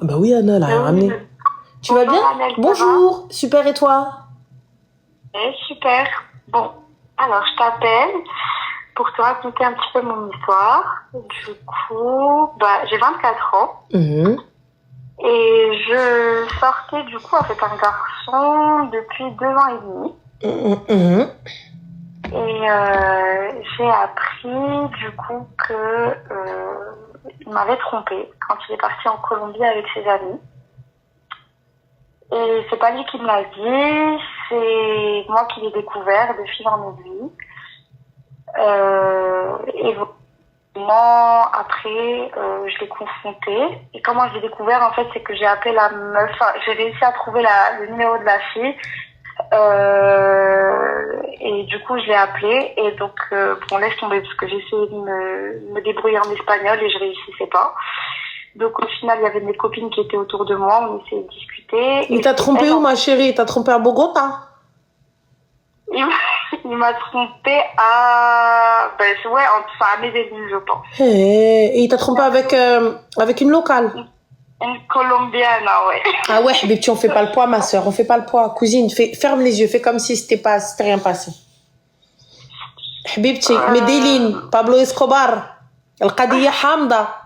Bah oui, Anna, elle a ramené. Tu vas bien? Annelle, bonjour, super, et toi? Super. Bon, alors je t'appelle pour te raconter un petit peu mon histoire. Du coup, j'ai 24 ans. Et je sortais du coup avec un garçon depuis 2 ans et demi. Et j'ai appris du coup que il m'avait trompée quand il est parti en Colombie avec ses amis. Et c'est pas lui qui me l'a dit, c'est moi qui l'ai découvert de fil en aiguille. Et vraiment, après, je l'ai confronté. Et comment je l'ai découvert, en fait, c'est que j'ai appelé la meuf, j'ai réussi à trouver le numéro de la fille. Et du coup, je l'ai appelée. Et donc, bon, laisse tomber, parce que j'ai essayé de me débrouiller en espagnol et je réussissais pas. Donc, au final, il y avait mes copines qui étaient autour de moi, on essayait de discuter. Il t'a trompé où, ma chérie? T'as trompé à Bogota? Il m'a trompé à... à Medellín, je pense. Et il t'a trompé avec une locale? Une colombienne, ouais. Ah ouais, Habibti, on fait pas le poids, ma soeur, on fait pas le poids. Cousine, ferme les yeux, fais comme si c'était rien passé. Habibti, Medellín, Pablo Escobar, Al-Qadiyya Hamda.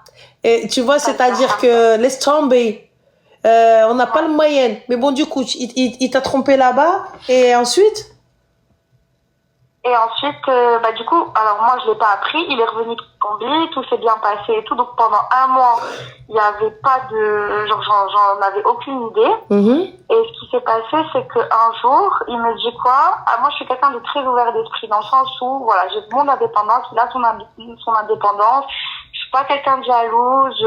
Et tu vois, c'est-à-dire que laisse tomber. On n'a pas le moyen. Mais bon, du coup, il t'a trompé là-bas. Et ensuite? Et ensuite, du coup, alors moi, je l'ai pas appris. Il est revenu de Colombie, tout s'est bien passé et tout. Donc, pendant 1 mois, il y avait pas de... j'en avais aucune idée. Et ce qui s'est passé, c'est qu'un jour, il me dit quoi? Moi, je suis quelqu'un de très ouvert d'esprit, dans le sens où, voilà, j'ai mon indépendance, il a son indépendance. Je suis pas quelqu'un de jalouse.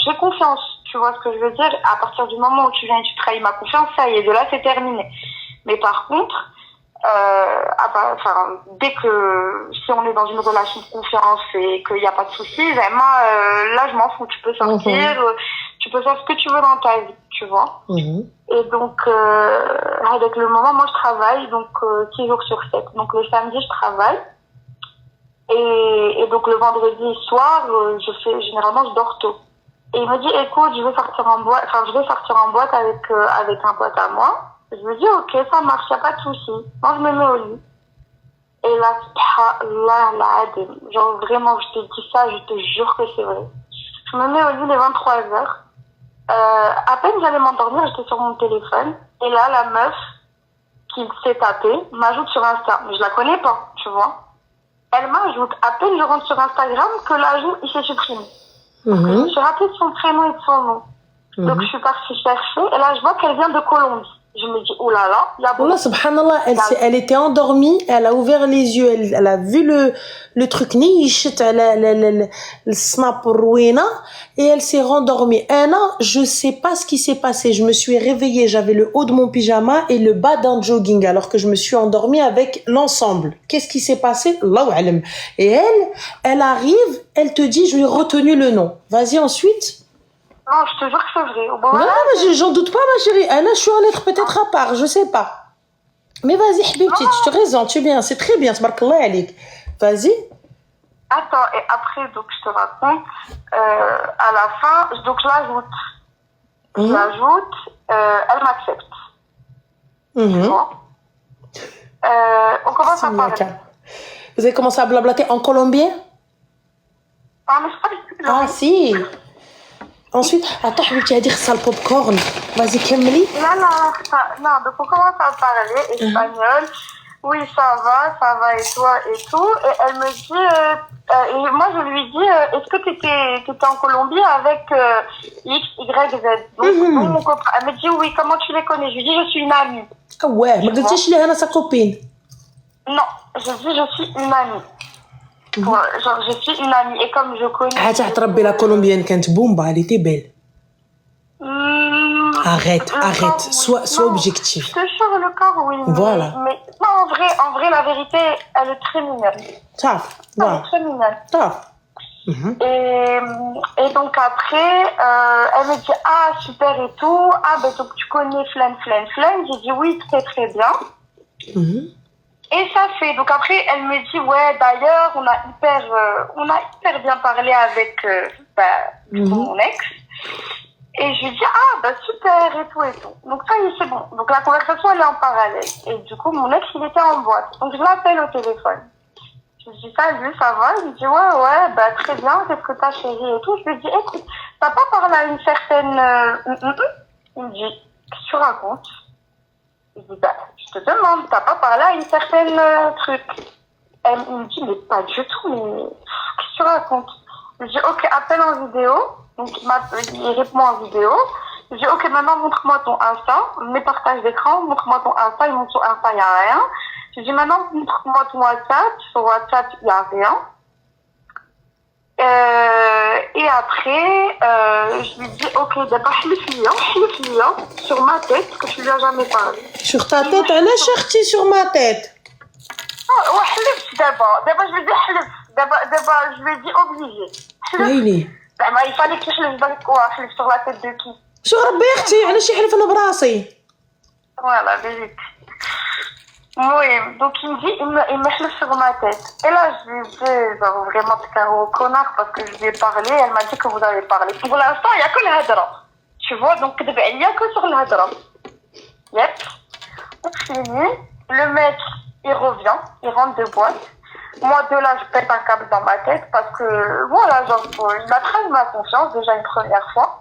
J'ai confiance. Tu vois ce que je veux dire? À partir du moment où tu viens et tu trahis ma confiance, ça y est, de là, c'est terminé. Mais par contre... dès que si on est dans une relation de confiance et qu'il n'y a pas de soucis, moi là je m'en fous, tu peux sortir, tu peux faire ce que tu veux dans ta vie, tu vois. Et donc avec le moment, moi je travaille donc 6 jours sur 7, donc le samedi je travaille et donc le vendredi soir généralement je dors tôt. Et il me dit écoute, je vais sortir en boîte avec un pote à moi. Je me dis, ok, ça marche, y a pas de souci. Moi, je me mets au lit. Et là, genre vraiment, je te dis ça, je te jure que c'est vrai. Je me mets au lit les 23h. À peine j'allais m'endormir, j'étais sur mon téléphone. Et là, la meuf qui s'est tapée m'ajoute sur Insta. Mais je la connais pas, tu vois. Elle m'ajoute. À peine je rentre sur Instagram que l'ajout, il se supprime. Donc, j'ai rappelé son prénom et de son nom. Donc, je suis partie chercher. Et là, je vois qu'elle vient de Colombie. Je me dis, oh là là, il y a beaucoup. Oh là, subhanallah, elle était endormie, elle a ouvert les yeux, elle a vu le truc niche, le snap rouina, et elle s'est rendormie. Anna, je sais pas ce qui s'est passé. Je me suis réveillée, j'avais le haut de mon pyjama et le bas d'un jogging, alors que je me suis endormie avec l'ensemble. Qu'est-ce qui s'est passé? Allahu alam. Et elle arrive, elle te dit, je lui ai retenu le nom. Vas-y, ensuite. Non, je te jure que c'est vrai. Non, mais j'en doute pas, ma chérie. Anna, je suis en être peut-être à part, je sais pas. Mais vas-y, Habibti, tu te raisonnes, tu es bien, c'est très bien, tabarakallah alik. Vas-y. Attends, et après, donc, je te raconte, à la fin, donc, je l'ajoute. Elle m'accepte. Tu vois? On commence à parler. Vous avez commencé à blablater en colombien? Ah, mais c'est pas du tout. Ah, si. Ensuite, attends, tu vas dire ça le popcorn. Vas-y, Kemli. Non, donc on commence à parler espagnol. Oui, ça va, et toi, et tout. Et elle me dit, et moi je lui dis, est-ce que t'étais en Colombie avec X, Y, Z? Donc, mon copain, elle me dit, oui, comment tu les connais? Je lui dis, je suis une amie. Ah ouais, mais dis-tu que c'est sa copine? Non, je dis, je suis une amie. Genre, je suis une amie, et comme je connais... Ah, t'as attrapé la colombienne quand Boumba, elle était belle. Arrête, sois objectif. Je te jure, le corps, oui. Voilà. Mais non, en vrai, la vérité, elle est très mignonne. Taf, voilà. Elle est très mignonne. Taf. Et donc après, elle me dit, ah, super et tout. Ah, ben donc tu connais Flan. J'ai dit, oui, très bien. Et ça fait. Donc après, elle me dit, ouais, d'ailleurs, on a hyper bien parlé avec mon ex. lui dis, ah, bah super, et tout, et tout. Donc ça y est, c'est bon. Donc la conversation, elle est en parallèle. Et du coup, mon ex, il était en boîte. Donc je l'appelle au téléphone. Je lui dis, salut, ça va? Il me dit, ouais, bah très bien, qu'est-ce que t'as chérie et tout. Je lui dis, écoute, t'as pas parlé à une certaine... Il me dit, qu'est-ce que tu racontes? Je dis, bah, je te demande, t'as pas parlé à une certaine truc? Il me dit, mais pas du tout, mais qu'est-ce que tu racontes? Je dis, ok, appelle en vidéo. Donc il répond en vidéo. Je dis, ok, maintenant montre-moi ton Insta. Mes partages d'écran, montre-moi ton Insta. Il montre son Insta, il n'y a rien. Je dis, maintenant montre-moi ton WhatsApp. Sur WhatsApp, il n'y a rien. Et après, je lui dis, ok, d'abord, je suis sur ma tête, parce que je lui ai jamais parlé. Sur ta tête, elle est cherchée sur ma tête. Oh, d'abord, je lui ai dit, d'abord, je lui ai dit obligé. ويلي il fallait qu'il يحلف بالك واحلف sur la tête de qui. شو ربي اختي علاش يحلف انا براسي. Voilà, vérité. Oui, donc il me dit, il me laisse sur ma tête. Et là, je lui dis, genre, vraiment, t'es un gros connard parce que je lui ai parlé. Elle m'a dit que vous avez parlé. Pour l'instant, il n'y a que le hadra. Tu vois, donc il n'y a que sur le hadra. Yep. Donc, fini. Le mec, il revient, il rentre de boîte. Moi, de là, je pète un câble dans ma tête parce que, voilà, genre, il m'a trahi ma confiance déjà une première fois.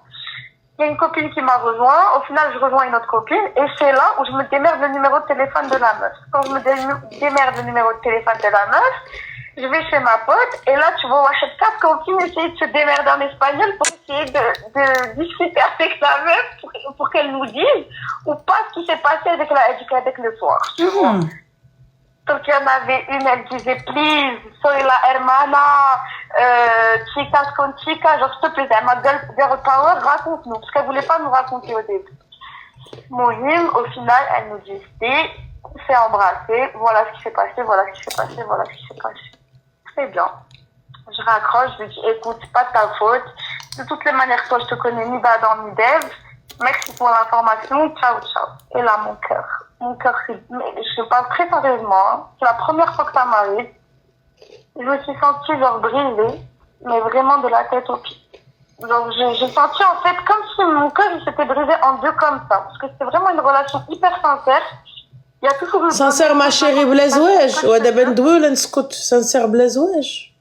Il y a une copine qui m'a rejoint. Au final, je rejoins une autre copine. Et c'est là où je me démerde le numéro de téléphone de la meuf. Quand je me démerde le numéro de téléphone de la meuf, je vais chez ma pote. Et là, tu vois, Wachet 4 copines essayer de se démerder en espagnol pour essayer de discuter avec la meuf pour qu'elle nous dise ou pas ce qui s'est passé avec le soir. Tu vois. Donc, il y en avait une, elle disait, please, soy la hermana, chicas con chicas, genre, s'il te plaît, girl power, raconte-nous, parce qu'elle voulait pas nous raconter au début. Mohim, au final, elle nous dit, on s'est embrassé, voilà ce qui s'est passé, voilà ce qui s'est passé, voilà ce qui s'est passé. Très bien. Je raccroche, je lui dis, écoute, c'est pas ta faute. De toutes les manières, toi, je te connais ni Badam ni Dev. Merci pour l'information, ciao, ciao. Et là, mon cœur, je parle très sérieusement, hein. C'est la première fois que ça m'arrive. Je me suis sentie genre brisée, mais vraiment de la tête aux pieds. Donc j'ai senti en fait comme si mon cœur il s'était brisé en deux comme ça, parce que c'était vraiment une relation hyper sincère. Il y a toujours une sincère ma chérie بلا زواج ودابا ندويو ولا نسكت sincère بلا زواج.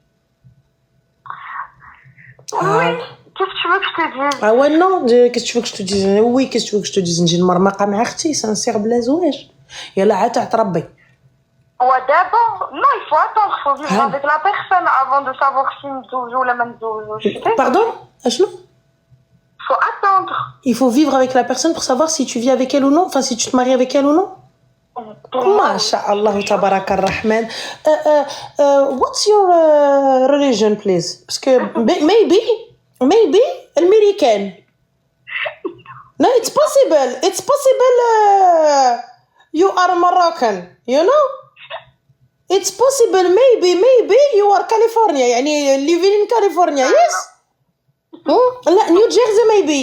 Oui. Qu'est-ce que tu veux que je te dise? Ah ouais non, qu'est-ce que tu veux que je te dise? Oui, qu'est-ce que tu veux que je te dise? نجي نمرمقه مع اختي sincère بلا زواج. يلا عاد تعتربي. Ouais, d'abord, non, il faut attendre, il faut vivre avec la personne avant de savoir si nous ou la même Pardon? Il faut attendre. Il faut vivre avec la personne pour savoir si tu vis avec elle ou non, enfin si tu te maries avec elle ou non. MashaAllah, tabarak ar-Rahman. What's your religion, please? Parce que maybe American. No, it's possible. It's possible. You are Moroccan, you know? It's possible. Maybe you are California. يعني living in California, yes? لا New Jersey maybe.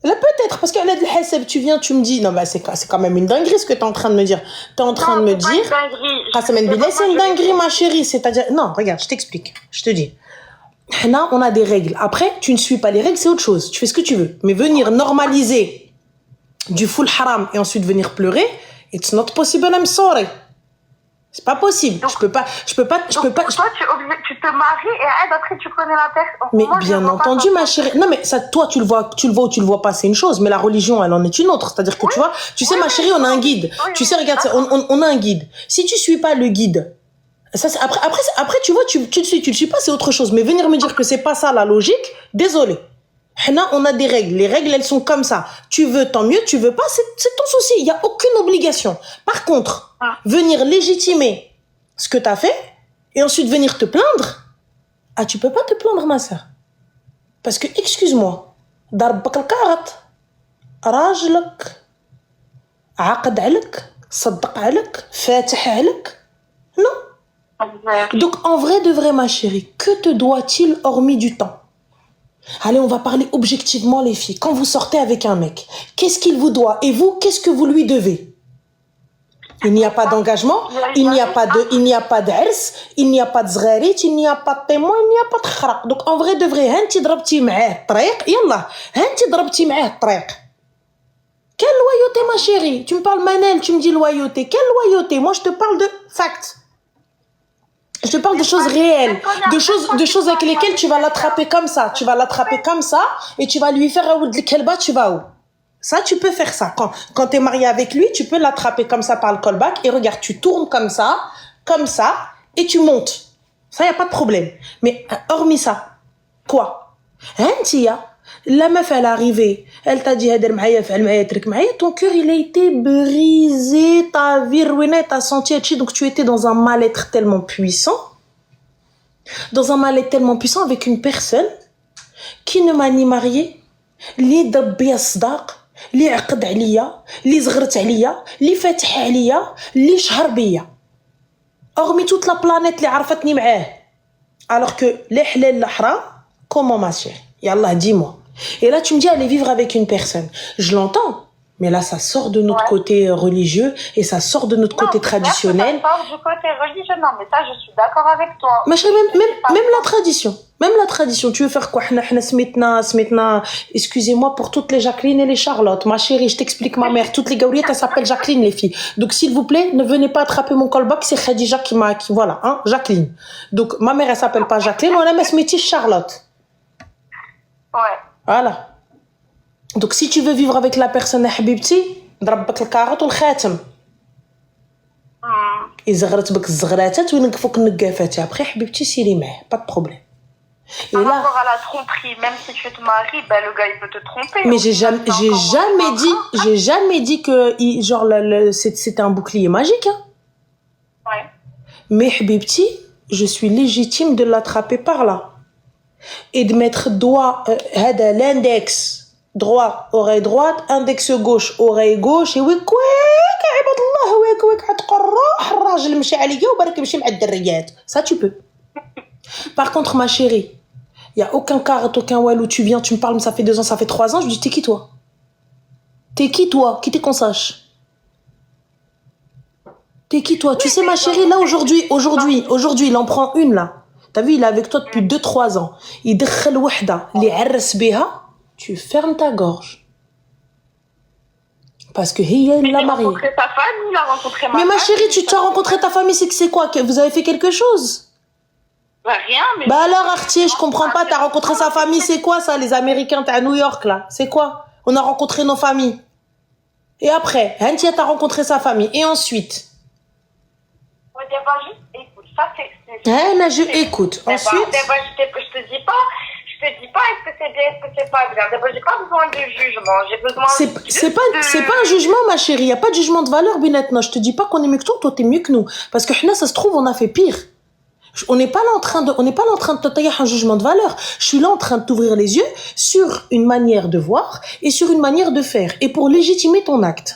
Là peut-être parce que là tu viens tu me dis non bah c'est quand même une dinguerie ce que tu es en train de me dire. Tu es en train de me dire c'est une dinguerie ma chérie, c'est-à-dire non, regarde, je t'explique. Je te dis. Là, on a des règles. Après, tu ne suis pas les règles, c'est autre chose. Tu fais ce que tu veux. Mais venir normaliser du full haram et ensuite venir pleurer, it's not possible, I'm sorry. C'est pas possible. Donc, je peux pas. Toi, tu te maries et après tu connais la personne. Mais moi, bien entendu, ma chérie. Non, mais ça, toi, tu le vois ou tu le vois pas, c'est une chose. Mais la religion, elle en est une autre. C'est-à-dire que tu vois, tu sais, ma chérie, on a un guide. Tu sais, regarde, on a un guide. Si tu suis pas le guide, ça, après, tu vois, tu le suis pas, c'est autre chose. Mais venir me dire que c'est pas ça la logique, désolé. Là, on a des règles. Les règles, elles sont comme ça. Tu veux, tant mieux. Tu veux pas, c'est ton souci. Il y a aucune obligation. Par contre, venir légitimer ce que t'as fait et ensuite venir te plaindre, tu peux pas te plaindre, ma sœur. Parce que, excuse-moi, ضربك الكارت راجلك عقد عليك صدق عليك فاتح عليك non. Donc, en vrai de vrai, ma chérie, que te doit-il hormis du temps? Allez, on va parler objectivement, les filles. Quand vous sortez avec un mec, qu'est-ce qu'il vous doit? Et vous, qu'est-ce que vous lui devez? Il n'y a pas d'engagement, il n'y a pas d'ars, il n'y a pas de zgharit, il n'y a pas de témoin, il n'y a pas de khraq. Donc en vrai de vrai, هانتي ضربتي معاه الطريق يلا هانتي ضربتي معاه الطريق. Quelle loyauté ma chérie? Tu me parles Manel, tu me dis loyauté. Quelle loyauté? Moi je te parle de facts. Je te parle de choses réelles, de choses avec lesquelles tu vas l'attraper comme ça, tu vas l'attraper comme ça et tu vas lui faire un oud kelba, tu vas où? Ça, tu peux faire ça. Quand tu es marié avec lui, tu peux l'attraper comme ça par le callback et regarde, tu tournes comme ça, et tu montes. Ça, y a pas de problème. Mais hormis ça, quoi? Hentia, la meuf, elle est arrivée, elle t'a dit, ton cœur, il a été brisé, ta vie ruinée, t'as senti, donc tu étais dans un mal-être tellement puissant, avec une personne qui ne m'a ni mariée, li dabbi صداق li عقد عليا li زغرت عليا li فاتح عليا li شهر بيا hormis toute la planète اللي عرفتني معاه alors que les حلال الحرام comment ma chérie yallah dis-moi et là tu me dis aller vivre avec une personne je l'entends mais là ça sort de notre côté religieux et ça sort de notre côté traditionnel ça sort du côté religieux non mais ça je suis d'accord avec toi ma chérie même la tradition tu veux faire quoi احنا سميتنا excusez-moi pour toutes les Jacqueline et les Charlotte ma chérie je t'explique ma mère toutes les gauriettes elles s'appellent Jacqueline les filles donc s'il vous plaît ne venez pas attraper mon callback c'est Khadija qui voilà hein Jacqueline donc ma mère elle s'appelle pas Jacqueline on a سميتي Charlotte voilà donc si tu veux vivre avec la personne حبيبتي ضربك الكاروت والخاتم زغرت بك الزغراتات وينقفوك النقافات après حبيبتي سيري معاه pas de problème. Par rapport à la tromperie, même si tu te maries, ben le gars il peut te tromper. Mais j'ai jamais dit que genre c'était un bouclier magique. Hein. Ouais. Mais Habibti, je suis légitime de l'attraper par là et de mettre doigt l'index droit oreille droite, index gauche oreille gauche et ويك عباد الله ويك حتقرح الراجل مشي عليا وبارك مشي مع الدريات. Ça tu peux. Par contre ma chérie, il y a aucun carré, aucun walou, tu viens, tu me parles, mais ça fait 2 ans, ça fait 3 ans, je dis t'es qui toi? T'es qui toi? Qui t'es qu'on sache? T'es qui toi? Tu sais ma chérie, là aujourd'hui, il en prend une là. T'as vu, il est avec toi depuis 2-3 ans. Il دخل وحدة اللي عرس بها, tu fermes ta gorge. Parce que il l'a marié. Il a rencontré ta famille, il a rencontré ma famille. Mais ma chérie, tu as rencontré ta famille, c'est quoi? Vous avez fait quelque chose? Bah rien, mais... Bah alors Artier, je comprends pas, t'as rencontré sa famille, c'est quoi ça, les Américains, t'es à New York là, c'est quoi? On a rencontré nos familles. Et après, Hentia t'as rencontré sa famille, et ensuite? Ouais, bah juste, écoute, ça c'est... Là, je écoute, ensuite... Je te dis pas, est-ce que c'est bien, est-ce que c'est pas bien. J'ai pas besoin de jugement, j'ai besoin c'est pas un jugement ma chérie, y a pas de jugement de valeur Binetna, je te dis pas qu'on est mieux que toi t'es mieux que nous. Parce que ça se trouve, on a fait pire. On n'est pas là en train de te tailler un jugement de valeur. Je suis là en train de t'ouvrir les yeux sur une manière de voir et sur une manière de faire et pour légitimer ton acte.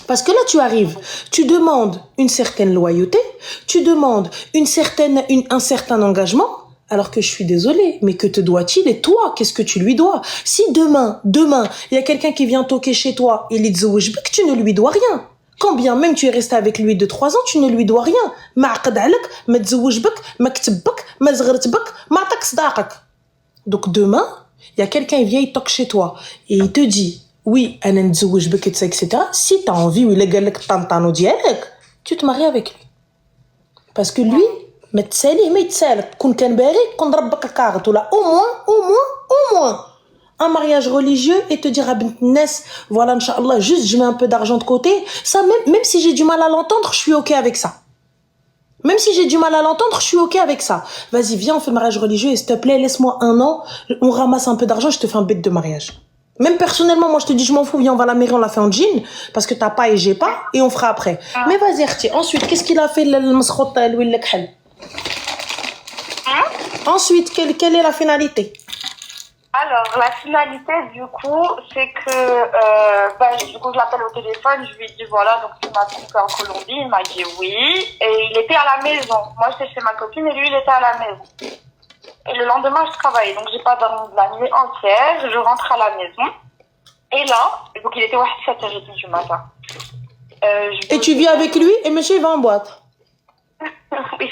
Parce que là, tu arrives, tu demandes une certaine loyauté, tu demandes un certain engagement, alors que je suis désolée, mais que te doit-il et toi, qu'est-ce que tu lui dois? Si demain, il y a quelqu'un qui vient toquer chez toi et que tu ne lui dois rien. Quand bien même tu es resté avec lui 2-3 ans, tu ne lui dois rien. ما عقد عليك, ما تزوج بك, ما كتب بك, ما زغرت بك, ما عطاك صداقك. Donc demain, il y a quelqu'un qui vient il toque chez toi et il te dit oui, انا نتزوج بك etc. Si tu as envie ou il قال لك طنطانو ديالك, tu te maries avec lui. Parce que lui, ما تساليه ما يتسالك. كون كان باغي كون ضربك الكارت ولا au moins un mariage religieux et te dire à bint Nes, voilà, Inch'Allah, juste je mets un peu d'argent de côté. Ça, même si j'ai du mal à l'entendre, je suis ok avec ça. Même si j'ai du mal à l'entendre, je suis ok avec ça. Vas-y, viens, on fait le mariage religieux et s'il te plaît, laisse-moi 1 an, on ramasse un peu d'argent, je te fais un bête de mariage. Même personnellement, moi je te dis, je m'en fous, viens, on va à la mairie, on l'a fait en jean, parce que t'as pas et j'ai pas, et on fera après. Mais vas-y, Arti, ensuite, qu'est-ce qu'il a fait, le maskhot, Louis Lekhel? Ensuite, quelle est la finalité? Alors, la finalité, du coup, c'est que, du coup, je l'appelle au téléphone, je lui dis, voilà, donc tu m'as trompé en Colombie, il m'a dit oui, et il était à la maison. Moi, j'étais chez ma copine et lui, il était à la maison. Et le lendemain, je travaillais, donc j'ai pas dormi de la nuit entière, je rentre à la maison, et là, donc il était 7h30 du matin. Et tu vis avec lui et monsieur il va en boîte. Oui.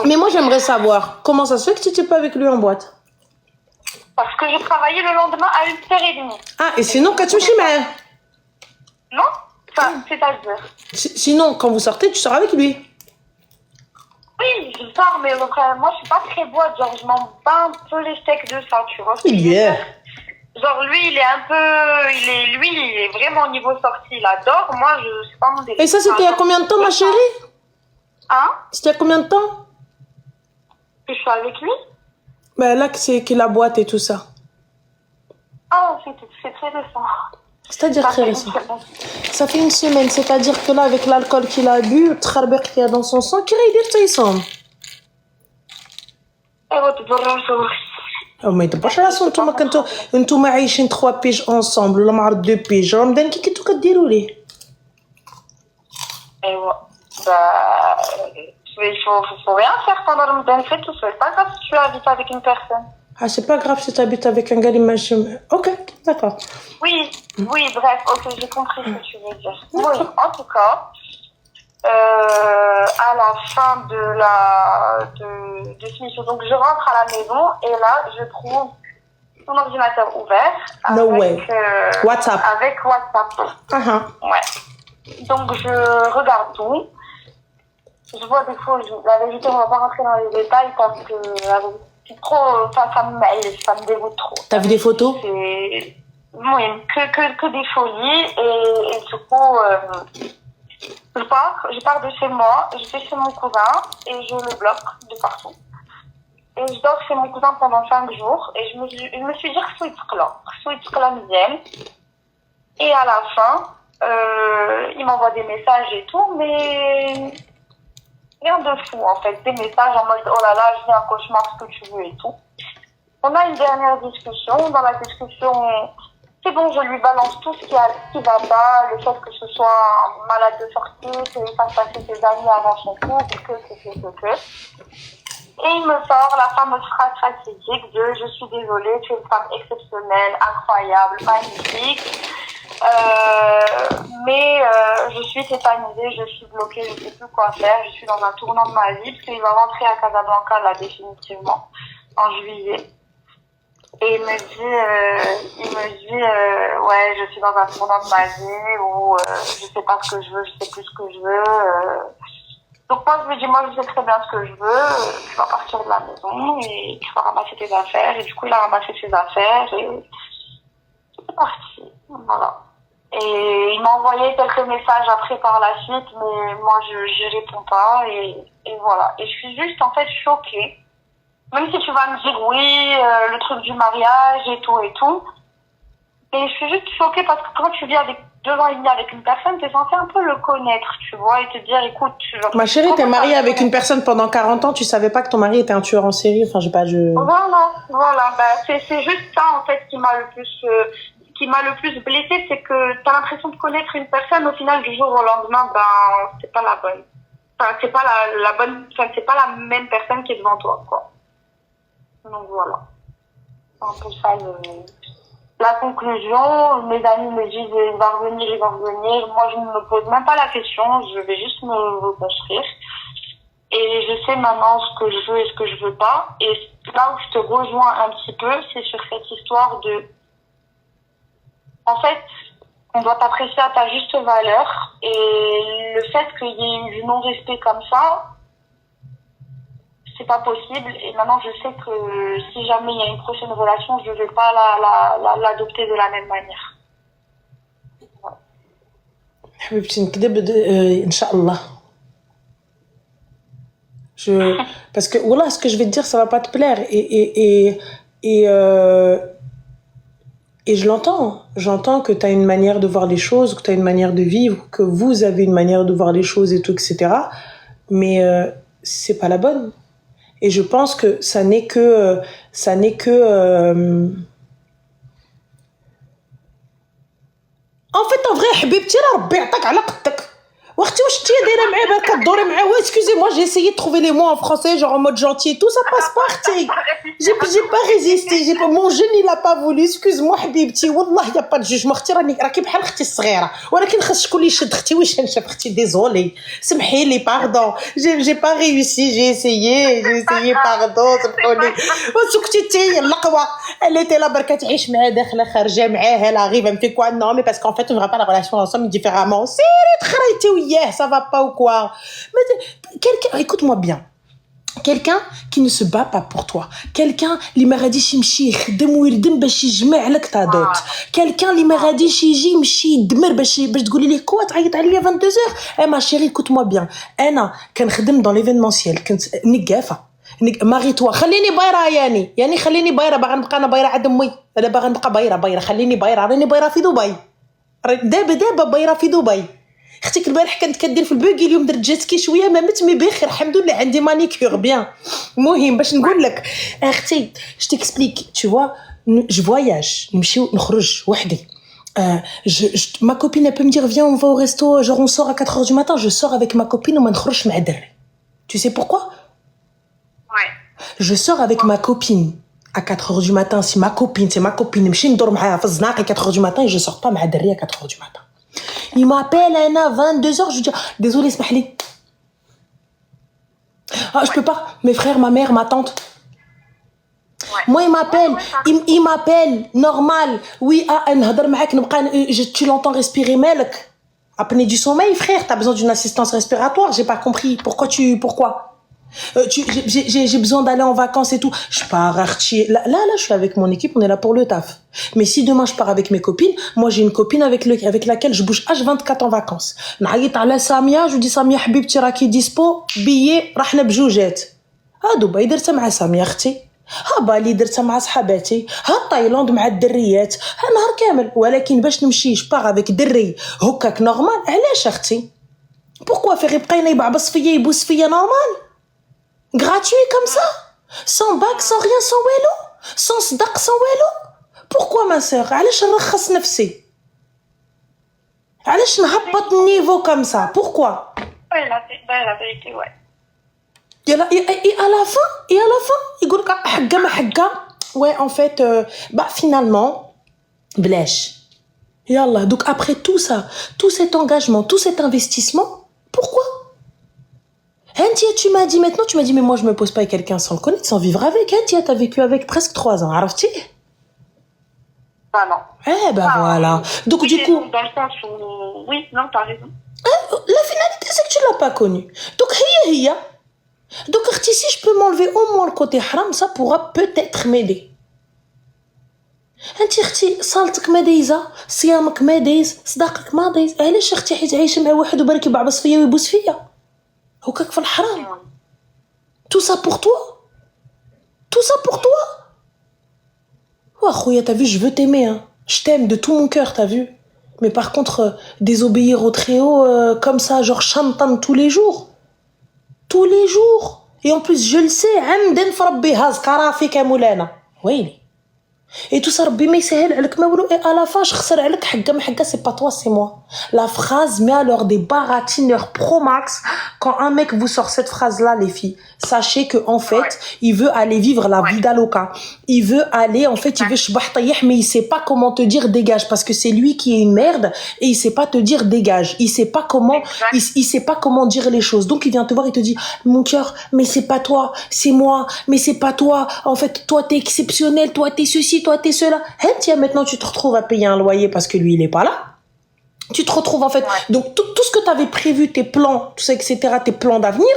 Mais moi j'aimerais savoir comment ça se fait que tu n'étais pas avec lui en boîte. Parce que je travaillais le lendemain à 8h30. Ah, et sinon quand tu me Non? Enfin, c'est-à-dire. Sinon quand vous sortez tu sors avec lui. Oui, je sors, mais moi je suis pas très boîte. Genre, je m'en bats un peu les steaks de ça, tu vois. Yeah. Genre, lui, il est vraiment au niveau sortie, il adore. Moi, je sais pas mon délire. Et ça c'était il y a combien de temps ma chérie? Hein? C'était il y a combien de temps? Que je suis avec lui? Ben là c'est qu'il a boîte et tout ça. Ah, c'est très récent. C'est-à-dire très récent. Ça fait une semaine, c'est-à-dire que là, avec l'alcool qu'il a bu, le trarbek qu'il y a dans son sang, qu'il va dire تيصوم. ايوا تبرع صوري. ما يدبرش راسو نتوما عايشين 3 بيج انصامبل ولا ما عرفت 2 بيج رمضان كي كنتو كديروا ليه. ايوا faut rien faire pendant Ramadan, c'est tout seul. Pas grave si tu habites avec une personne. Ah, c'est pas grave si tu habites avec un gars d'imagine. Ok, d'accord. Oui, bref, ok, j'ai compris ce que tu veux dire. Oui, en tout cas, à la fin de ce mission, donc je rentre à la maison et là, je trouve son ordinateur ouvert. No way. WhatsApp. Avec WhatsApp. Ouais. Donc je regarde tout. Je vois des fois, la vérité, on va pas rentrer dans les détails parce que c'est trop, ça me dégoûte trop. T'as vu des photos? Oui, que des folies et du coup, je pars de chez moi, je vais chez mon cousin et je le bloque de partout. Et je dors chez mon cousin pendant 5 jours et je me suis dit et à la fin, il m'envoie des messages et tout, mais rien de fou en fait, des messages en mode oh là là, je vis un cauchemar, ce que tu veux et tout. On a une dernière discussion, dans la discussion, c'est bon, je lui balance tout ce qui va pas, le fait que ce soit un malade de sortie, qu'il fasse passer ses amis avant son couple, que. Et il me sort la fameuse phrase fatidique de je suis désolée, tu es une femme exceptionnelle, incroyable, magnifique. Mais je suis tétanisée, je suis bloquée, je sais plus quoi faire, je suis dans un tournant de ma vie parce qu'il va rentrer à Casablanca là définitivement en juillet. Et il me dit ouais, je suis dans un tournant de ma vie où je sais pas ce que je veux, je sais plus ce que je veux. Donc moi je lui dis, moi je sais très bien ce que je veux, tu vas partir de la maison et tu vas ramasser tes affaires. Et du coup il a ramassé ses affaires et c'est parti, voilà. Et il m'a envoyé quelques messages après par la suite, mais moi je réponds pas et voilà. Et je suis juste en fait choquée. Même si tu vas me dire oui, le truc du mariage et tout, mais je suis juste choquée parce que quand tu vis avec 2 ans et demi avec une personne, t'es censé un peu le connaître, tu vois, et te dire écoute... Ma chérie, t'es mariée avec une personne pendant 40 ans, tu savais pas que ton mari était un tueur en série, enfin j'ai pas... Voilà, c'est juste ça en fait qui m'a le plus blessée, c'est que t'as l'impression de connaître une personne, au final du jour au lendemain, c'est pas la bonne. Enfin, c'est pas la bonne, enfin, c'est pas la même personne qui est devant toi, quoi. Donc voilà. C'est un peu ça la conclusion. Mes amis me disent il va revenir. Moi, je ne me pose même pas la question, je vais juste me reconstruire. Et je sais maintenant ce que je veux et ce que je veux pas. Et là où je te rejoins un petit peu, c'est sur cette histoire de... En fait, on doit t'apprécier à ta juste valeur. Et le fait qu'il y ait eu du non-respect comme ça, c'est pas possible. Et maintenant, je sais que si jamais il y a une prochaine relation, je vais pas l'adopter de la même manière. حبيبتي نكذب ان شاء الله. Parce que voilà, ce que je vais te dire, ça va pas te plaire et je l'entends. J'entends que tu as une manière de voir les choses, que tu as une manière de vivre, que vous avez une manière de voir les choses et tout, etc. Mais c'est pas la bonne. Et je pense que ça n'est que en fait, en vrai, حبيبتي راه ربي يعطيك على قدك. واختي واش انت دايره معايا بالك كدوري معاه excusez-moi j'ai essayé de trouver les mots en français genre en mode gentil et tout ça passe pas اختي j'ai pas résisté j'ai pas mon jeune il a pas voulu excuse-moi حبيبتي والله يا با جوج اختي راكي بحال اختي الصغيره ولكن خاص شكون اللي يشد اختي واش نشوف اختي ديزولي سمحي لي باردون j'ai pas réussi j'ai essayé pardon سمحولي وسكتي تي اللقوه elle était là بركه تعيش معاه داخله خارجه معاه elle arrive elle me fait quoi non mais parce qu'en fait on verra pas la relation ensemble différemment سيري تخريتي وياه ça va pas ou quoi mais quelqu'un écoute-moi bien quelqu'un qui ne se bat pas pour toi quelqu'un اللي ما غاديش يمشي يخدم ويردم باش يجمع لك تا دوت quelqu'un اللي ما غاديش يجي يمشي يدمر باش تقولي ليه كوا تعيط عليا 22h اي ما شيري écoute-moi bien انا كنخدم dans l'événementiel كنت نقافه ماغي توا خليني بايره يعني خليني بايره باغا نبقى انا بايره عند امي انا باغا نبقى بايره خليني بايره راني بايره في دبي دابا بايره في دبي اختك البارح كنت كدير في البوغي اليوم درت جيتسكي شويه ما مت مي بخير الحمد لله عندي مانيكير بيان المهم باش نقول لك اختي je t'explique tu vois je voyage نمشيو نخرج وحدي ma copine elle peut me dire viens on va au resto genre on sort à 4h du matin je sors avec ma copine وما نخرجش مع دري tu sais pourquoi ouais je sors avec ma copine à 4h du matin si ma copine c'est ma copine نمشي ندور معاها في الزناقي 4h du matin et je sors pas مع دري à 4h du matin il m'appelle à 22h je lui dis désolé اسمح لي je peux pas mes frères ma mère ma tante moi il m'appelle normal oui نهضر معاك نبقى tu l'entends respirer مالك apnée du sommeil frère t'as besoin d'une assistance respiratoire j'ai pas compris pourquoi j'ai besoin d'aller en vacances et tout je pars là je suis avec mon équipe on est là pour le taf mais si demain je pars avec mes copines moi j'ai une copine avec laquelle je bouge H24 en vacances نعيط على ساميه je dis ساميه حبيبتي راكي ديسبو بيي رحنا بجوجات دبي درتها مع ساميه اختي بالي درتها مع صحاباتي تايلاند مع الدريات نهار كامل ولكن باش نمشي شبار افيك دري هكاك نورمال علاش اختي pourquoi faire يبقى يبعبص فيا يبوس فيا نورمال gratuit comme ça sans bac sans rien sans vélo sans صدق sans vélo pourquoi ma sœur علاش نرخص نفسي علاش نهبط النيفو comme ça pourquoi la vérité ouais et à la fin يقول لك حقه ما حقه ouais en fait finalement بلاش يلا donc après tout ça tout cet engagement tout cet investissement pourquoi tu m'as dit maintenant tu m'as dit mais moi je me pose pas avec quelqu'un sans le connaître sans vivre avec t'as vécu avec presque 3 ans عرفتي non voilà donc du coup dans le sens où oui non t'as raison la finalité c'est que tu l'as pas connu donc هي donc اختي si je peux m'enlever au moins le côté haram ça pourra peut-être m'aider انت اختي صالتك ما دايزه صيامك ما دايز صداقك ما دايز علاش اختي حيت عايشه مع واحد وبارك يبعبص فيا ويبوس فيا هكاك في الحرام tout ça pour toi خويا t'as vu je veux t'aimer hein je t'aime de tout mon cœur t'as vu mais par contre désobéir au très haut comme ça genre chantan tous les jours et en plus je le sais عمدا في ربي هاز كرافيك يا مولانا ويلي et tout ça ربي ما يسهل عليك ما والو et à la fin je خسر عليك حقه ما حقه c'est pas toi c'est moi la phrase met alors des baratineurs pro max quand un mec vous sort cette phrase là les filles sachez que en fait il veut aller vivre la vida loca il veut aller en fait il veut shbah tayyih mais il sait pas comment te dire dégage parce que c'est lui qui est une merde et il sait pas te dire dégage il sait pas comment dire les choses donc il vient te voir et te dit mon cœur mais c'est pas toi c'est moi mais c'est pas toi en fait toi t'es exceptionnel toi t'es ceci toi t'es cela maintenant tu te retrouves à payer un loyer parce que lui il est pas là tu te retrouves en fait donc tout ce que t'avais prévu tes plans tout ça etc tes plans d'avenir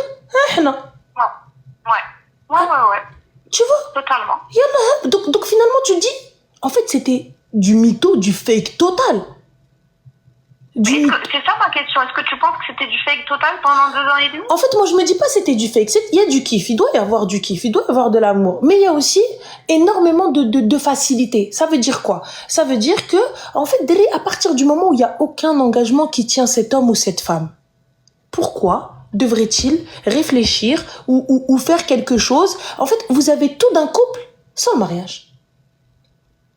ouais tu vois totalement donc finalement tu te dis en fait c'était du mytho du fake total c'est ça ma question est-ce que tu penses que c'était du fake total pendant 2 ans et demi en fait moi je me dis pas c'était du fake il y a du kiff il doit y avoir du kiff il doit y avoir de l'amour mais il y a aussi énormément de facilité ça veut dire quoi ça veut dire que en fait à partir du moment où il y a aucun engagement qui tient cet homme ou cette femme pourquoi devrait-il réfléchir ou faire quelque chose en fait vous avez tout d'un couple sans le mariage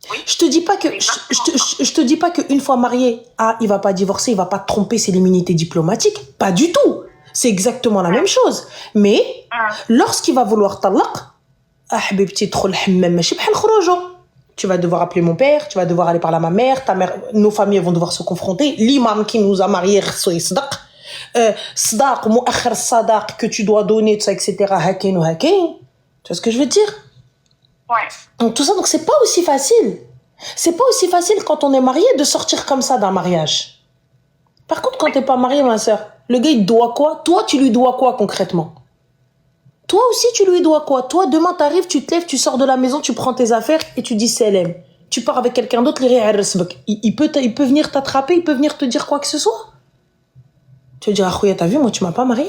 Oui. Je te dis pas que je te dis pas qu'une fois marié, ah, il va pas divorcer, il va pas te tromper, c'est l'immunité diplomatique. Pas du tout. C'est exactement la même chose. Mais lorsqu'il va vouloir talaq, ah habibti tkhol hammam machi bhal khroujo. Tu vas devoir appeler mon père, tu vas devoir aller parler à ma mère, ta mère, nos familles vont devoir se confronter. L'imam qui nous a mariés, sadaq, sadaq, muakhir sadaq que tu dois donner, tout ça, etc. Hakin ou hakin. Tu vois ce que je veux dire? Ouais. Donc tout ça, donc c'est pas aussi facile. C'est pas aussi facile quand on est marié de sortir comme ça d'un mariage. Par contre, quand t'es pas marié, ma soeur, le gars il te doit quoi? Toi, tu lui dois quoi concrètement? Toi aussi, tu lui dois quoi? Toi, demain, t'arrives, tu te lèves, tu sors de la maison, tu prends tes affaires et tu dis salam. Tu pars avec quelqu'un d'autre, il peut venir t'attraper, il peut venir te dire quoi que ce soit. Tu vas dire, ah, Khouya, t'as vu, moi, tu m'as pas marié.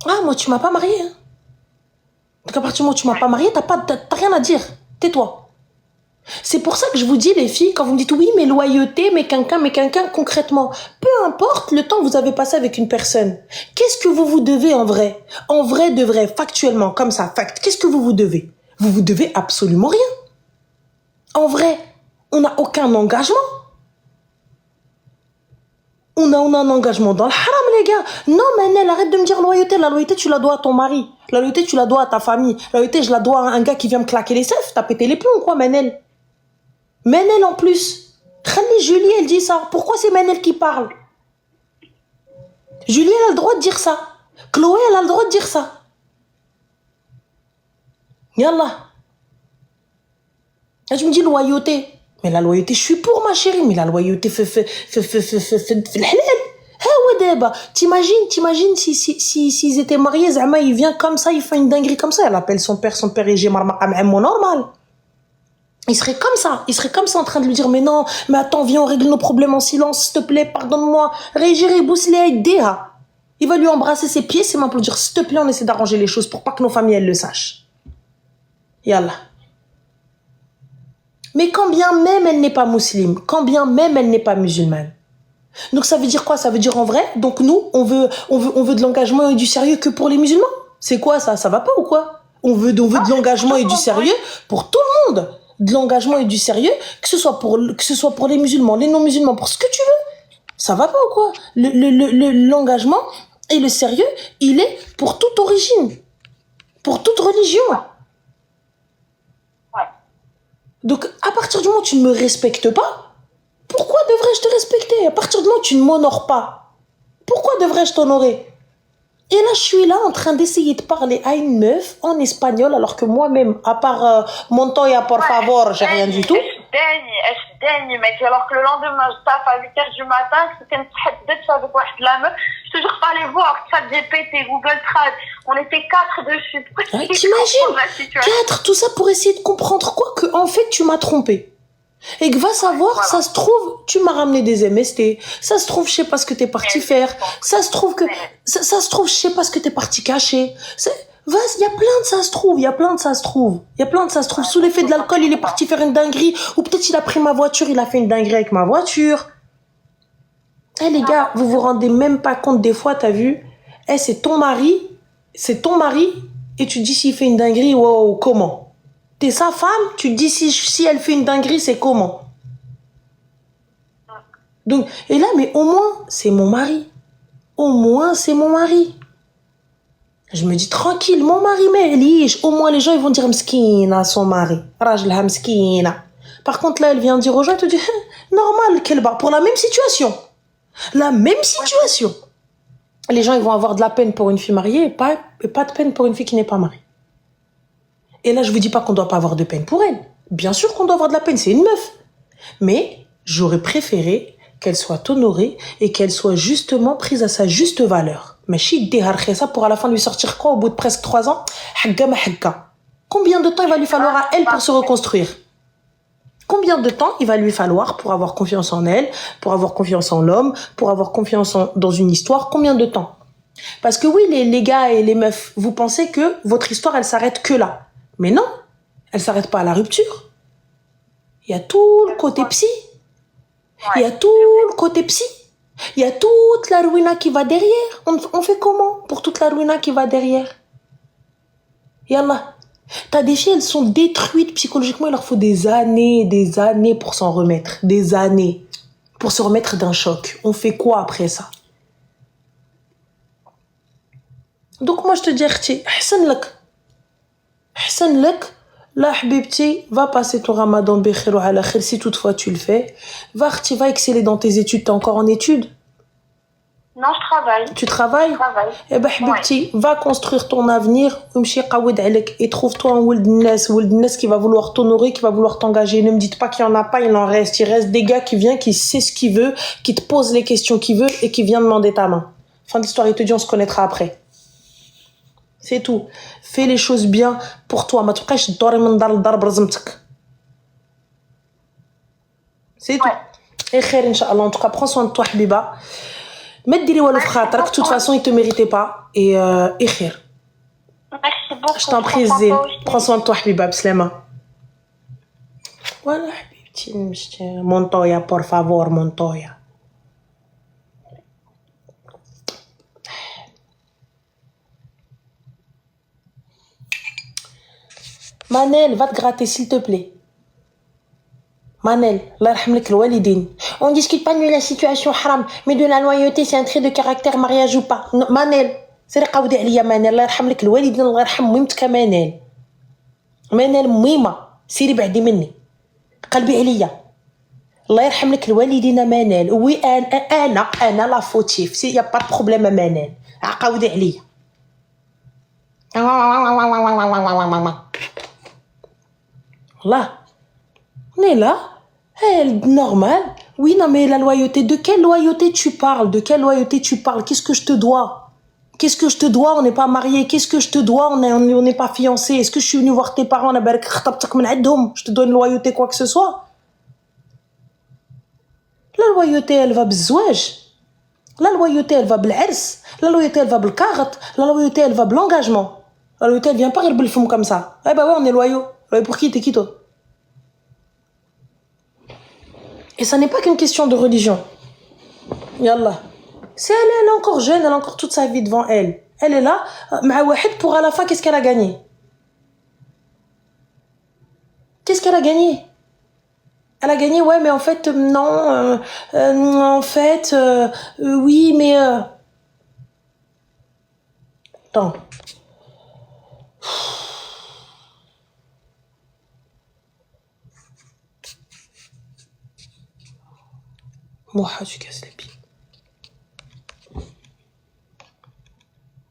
Ah, moi, tu m'as pas marié. Donc, à partir du moment où tu m'as pas marié, t'as rien à dire. Tais-toi. C'est pour ça que je vous dis, les filles, quand vous me dites oui, mais loyauté, mais quelqu'un, concrètement, peu importe le temps que vous avez passé avec une personne, qu'est-ce que vous vous devez en vrai? En vrai, de vrai, factuellement, comme ça, fact, qu'est-ce que vous vous devez? Vous vous devez absolument rien. En vrai, on n'a aucun engagement. On a un engagement dans le haram, les gars. Non, Manel, arrête de me dire loyauté. La loyauté, tu la dois à ton mari. La loyauté, tu la dois à ta famille. La loyauté, je la dois à un gars qui vient me claquer les seufs. T'as pété les plombs, quoi, Manel? Manel, en plus. Khali, Julie, elle dit ça. Pourquoi c'est Manel qui parle? Julie, elle a le droit de dire ça. Chloé, elle a le droit de dire ça. Yallah. Et je me dis loyauté. Mais la loyauté, je suis pour, ma chérie. Mais la loyauté, fait le halal. T'imagines s'ils étaient mariés, Zama, il vient comme ça, il fait une dinguerie comme ça. Elle appelle son père est normal. Il serait comme ça en train de lui dire, mais non, mais attends, viens, on règle nos problèmes en silence, s'il te plaît, pardonne-moi. Il va lui embrasser ses pieds, ses mains pour lui dire, s'il te plaît, on essaie d'arranger les choses pour pas que nos familles, elles le sachent. Yallah. Mais quand bien même elle n'est pas musulmane, quand bien même elle n'est pas musulmane. Donc ça veut dire quoi? Ça veut dire en vrai, donc nous, on veut de l'engagement et du sérieux que pour les musulmans. C'est quoi ça? Ça va pas ou quoi? On veut de l'engagement et du sérieux pour tout le monde. De l'engagement et du sérieux, que ce soit pour les musulmans, les non-musulmans, pour ce que tu veux. Ça va pas ou quoi? L'engagement et le sérieux, il est pour toute origine, pour toute religion. Donc, à partir du moment où tu ne me respectes pas, pourquoi devrais-je te respecter? À partir du moment où tu ne m'honores pas, pourquoi devrais-je t'honorer? Et là, je suis là en train d'essayer de parler à une meuf en espagnol, alors que moi-même, à part mon temps et à por favor, j'ai rien du tout. Mec, alors que le lendemain, je taffe à 8h du matin, c'était une la meuf, je te jure, fallait voir, ça GPT, Google Trad, on était 4 dessus. Ouais, t'imagines? 4, tout ça pour essayer de comprendre quoi? Que, en fait, tu m'as trompé. Et que va savoir, voilà. Ça se trouve, tu m'as ramené des MST, ça se trouve, je sais pas ce que t'es parti faire, ça se trouve que, ça se trouve, je sais pas ce que t'es parti cacher. Il y a plein de ça se trouve. Sous l'effet de l'alcool, il est parti faire une dinguerie, ou peut-être il a pris ma voiture, il a fait une dinguerie avec ma voiture. Eh les gars, vous vous rendez même pas compte des fois, t'as vu? Eh, c'est ton mari, et tu dis s'il fait une dinguerie, wow, comment? T'es sa femme, tu te dis si elle fait une dinguerie, c'est comment? Donc, et là, mais au moins, c'est mon mari. Je me dis tranquille, mon mari, mais au moins les gens ils vont dire mskina son mari, rajlha mskina. Par contre là, elle vient dire aux gens, elle te dit normal qu'elle bat pour la même situation. Les gens ils vont avoir de la peine pour une fille mariée et pas de peine pour une fille qui n'est pas mariée. Et là, je vous dis pas qu'on doit pas avoir de peine pour elle. Bien sûr qu'on doit avoir de la peine, c'est une meuf. Mais j'aurais préféré qu'elle soit honorée et qu'elle soit justement prise à sa juste valeur. Mais ça pour à la fin lui sortir quoi au bout de presque 3 ans? Combien de temps il va lui falloir à elle pour se reconstruire? Combien de temps il va lui falloir pour avoir confiance en elle, pour avoir confiance en l'homme, pour avoir confiance dans une histoire? Combien de temps? Parce que oui, les gars et les meufs, vous pensez que votre histoire, elle s'arrête que là. Mais non, elle s'arrête pas à la rupture. Il y a tout le côté psy. Il y a toute la ruina qui va derrière. On fait comment pour toute la ruina qui va derrière? Yallah. T'as des filles, elles sont détruites psychologiquement, il leur faut des années pour s'en remettre. Des années. Pour se remettre d'un choc. On fait quoi après ça? Donc moi je te dis, Akhti, Hassan lak, là, Habibti, va passer ton ramadan bikhir ou ala khir si toutefois tu le fais. Va, Akhti, va exceller dans tes études, t'es encore en études? Non, je travaille. Tu travailles? Je travaille. Eh ben, Habibti, va construire ton avenir, et trouve-toi un Wild Nas qui va vouloir t'honorer, qui va vouloir t'engager. Ne me dites pas qu'il y en a pas, il en reste. Il reste des gars qui viennent, qui sait ce qu'il veut, qui te pose les questions qu'il veut et qui vient demander ta main. Fin de l'histoire, il te dit on se connaîtra après. C'est tout. Fais les choses bien pour toi. Ma tbqash tdori min dar ldar brazmtek. C'est tout. Et khair, Inch'Allah. En tout cas, prends soin de toi, Habiba. مد ديري والو في خاطرك de toute façon il te méritait pas et khair. Merci beaucoup. Je t'en prie Zine. Prends soin de toi Habiba بسلامة. Voilà حبيبتي نمشي Montoya por favor Montoya. Manel, va te gratter s'il te plaît. Manel, Allah yarham lak الوالدين. On discute pas de la situation haram, mais de la loyauté, c'est un trait de caractère, mariage ou pas. Non, Manel, سيري قاودي عليا Manel, الله يرحم لك الوالدين, الله يرحم ميمتك Manel. Manel ميمة, سيري بعدي مني. قلبي عليا. الله يرحم لك الوالدين Manel. Oui, أنا لا فوتيف, سي y a pas de problème Manel. قاودي عليا. والله. On est là, normal. Oui, non, mais la loyauté, de quelle loyauté tu parles? De quelle loyauté tu parles? Qu'est-ce que je te dois? Qu'est-ce que je te dois? On n'est pas mariés. Qu'est-ce que je te dois? On n'est pas fiancés. Est-ce que je suis venue voir tes parents? Je te dois une loyauté, quoi que ce soit. La loyauté, elle va بالزواج. La loyauté, elle va بالعرس. La loyauté, elle va بالكاغط. La loyauté, elle va بالengagement. La loyauté, elle vient pas غير بالفم comme ça. Eh ben ouais, on est loyaux. Loyaux pour qui? T'es qui, toi? Et ça n'est pas qu'une question de religion. Yallah. Si elle est encore jeune, elle a encore toute sa vie devant elle. Elle est là, مع واحد pour à la fin, qu'est-ce qu'elle a gagné? Qu'est-ce qu'elle a gagné? Elle a gagné, ouais, mais en fait, non. En fait, oui, mais... Attends. Moha, tu casses les pieds.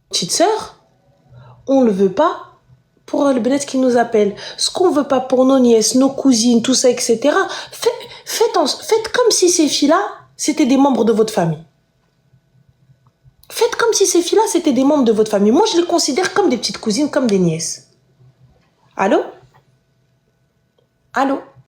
Petite sœur, on le veut pas pour le bénet qui nous appelle. Ce qu'on veut pas pour nos nièces, nos cousines, tout ça, etc. Faites comme si ces filles-là, c'était des membres de votre famille. Faites comme si ces filles-là, c'était des membres de votre famille. Moi, je les considère comme des petites cousines, comme des nièces. Allô? Allô?